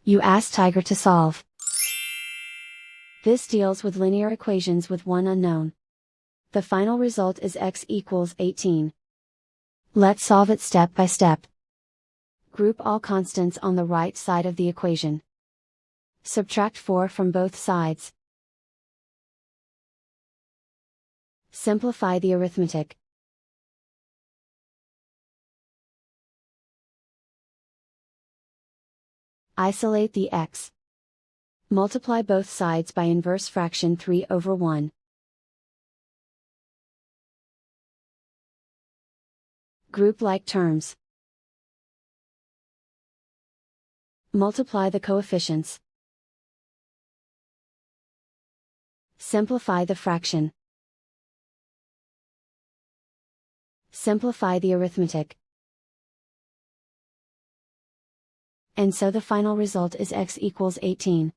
You ask Tiger to solve. This deals with linear equations with one unknown. The final result is x equals 18. Let's solve it step by step. Group all constants on the right side of the equation. Subtract 4 from both sides. Simplify the arithmetic. Isolate the x. Multiply both sides by inverse fraction 3/1. Group like terms. Multiply the coefficients. Simplify the fraction. Simplify the arithmetic. And so the final result is x equals 18.